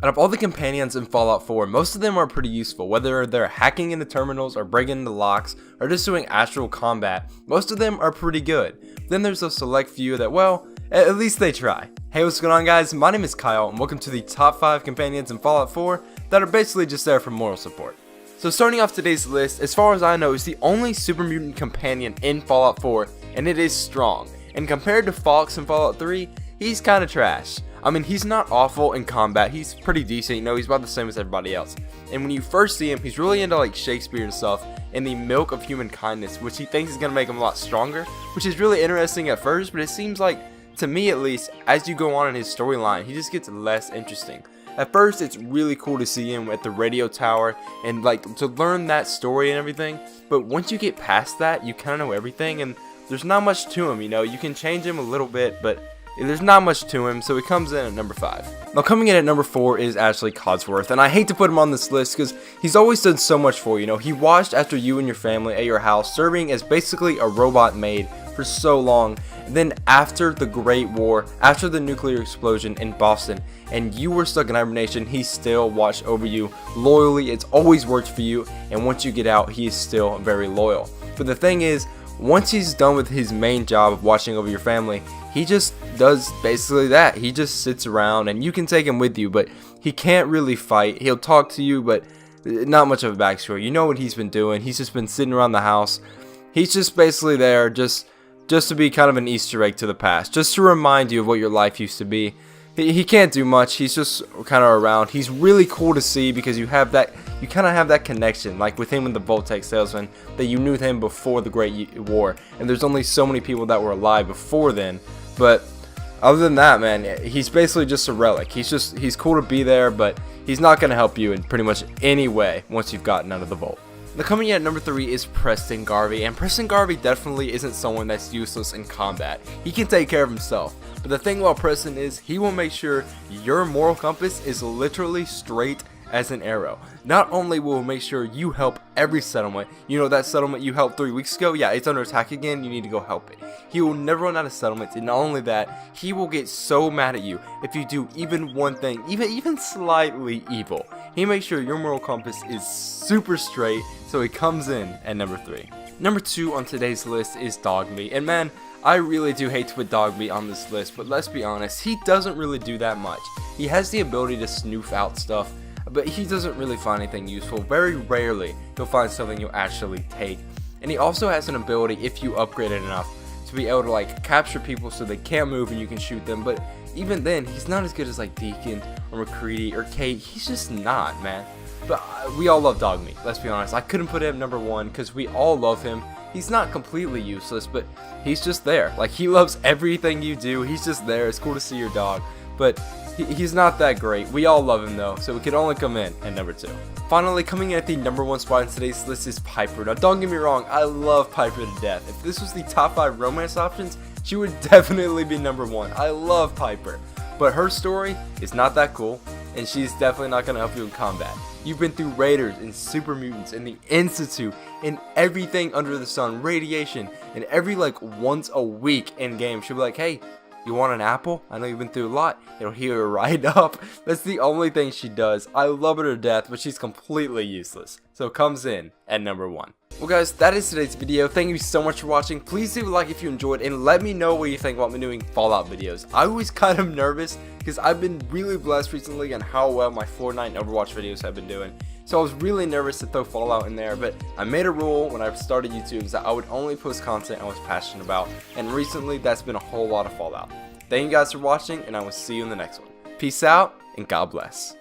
Out of all the companions in Fallout 4, most of them are pretty useful, whether they're hacking into terminals or breaking into locks or just doing astral combat. Most of them are pretty good. Then there's a select few that, well, at least they try. Hey, what's going on, guys? My name is Kyle and welcome to the top 5 companions in Fallout 4 that are basically just there for moral support. So starting off today's list, as far as I know, is the only super mutant companion in Fallout 4, and it is Strong. And compared to Fox in Fallout 3, he's kinda trash. I mean, he's not awful in combat, he's pretty decent, you know, he's about the same as everybody else. And when you first see him, he's really into like Shakespeare and stuff, and the milk of human kindness, which he thinks is gonna make him a lot stronger, which is really interesting at first, but it seems like, to me at least, as you go on in his storyline, he just gets less interesting. At first, it's really cool to see him at the radio tower and like to learn that story and everything, but once you get past that, you kinda know everything, and there's not much to him, you know, you can change him a little bit, but there's not much to him, so he comes in at number 5. Now coming in at number 4 is Ashley Codsworth, and I hate to put him on this list because he's always done so much for you. You know, he watched after you and your family at your house, serving as basically a robot maid for so long. And then after the Great War, after the nuclear explosion in Boston, and you were stuck in hibernation, he still watched over you loyally. It's always worked for you, and once you get out, he is still very loyal. But the thing is, once he's done with his main job of watching over your family, he just does basically that. He just sits around and you can take him with you, but he can't really fight. He'll talk to you, but not much of a backstory. You know what he's been doing. He's just been sitting around the house. He's just basically there just to be kind of an Easter egg to the past, just to remind you of what your life used to be. He can't do much. He's just kind of around. He's really cool to see because you kind of have that connection, like with him and the Voltec salesman, that you knew him before the Great War, and there's only so many people that were alive before then. But other than that, man, he's basically just a relic. He's cool to be there, but he's not going to help you in pretty much any way once you've gotten out of the vault. Now coming in at number 3 is Preston Garvey, and Preston Garvey definitely isn't someone that's useless in combat. He can take care of himself. But the thing about Preston is he will make sure your moral compass is literally straight as an arrow. Not only will he make sure you help every settlement, you know that settlement you helped 3 weeks ago, yeah, it's under attack again, you need to go help it. He will never run out of settlements, and not only that, he will get so mad at you if you do even one thing, even slightly evil. He makes sure your moral compass is super straight, so he comes in at number 3. Number 2 on today's list is Dogmeat, and man, I really do hate to put Dogmeat on this list, but let's be honest, he doesn't really do that much. He has the ability to snoof out stuff, but he doesn't really find anything useful. Very rarely he'll find something you'll actually take. And he also has an ability, if you upgrade it enough, to be able to like capture people so they can't move and you can shoot them. But even then, he's not as good as like Deacon or McCready or Kate. He's just not, man. But we all love Dogmeat, let's be honest. I couldn't put him number 1 because we all love him. He's not completely useless, but he's just there. Like, he loves everything you do. He's just there. It's cool to see your dog, but he's not that great. We all love him though, so it could only come in at number 2. Finally, coming in at the number 1 spot in today's list is Piper. Now, don't get me wrong, I love Piper to death. If this was the top 5 romance options, she would definitely be number 1. I love Piper, but her story is not that cool, and she's definitely not going to help you in combat. You've been through Raiders and Super Mutants and the Institute and everything under the sun, radiation, and every like once a week in game she'll be like, hey, you want an apple? I know you've been through a lot. It'll heal you right up. That's the only thing she does. I love her to death, but she's completely useless. So comes in at number 1. Well guys, that is today's video. Thank you so much for watching. Please leave a like if you enjoyed, and let me know what you think about me doing Fallout videos. I was kind of nervous because I've been really blessed recently on how well my Fortnite and Overwatch videos have been doing. So I was really nervous to throw Fallout in there, but I made a rule when I started YouTube that I would only post content I was passionate about, and recently that's been a whole lot of Fallout. Thank you guys for watching, and I will see you in the next one. Peace out, and God bless.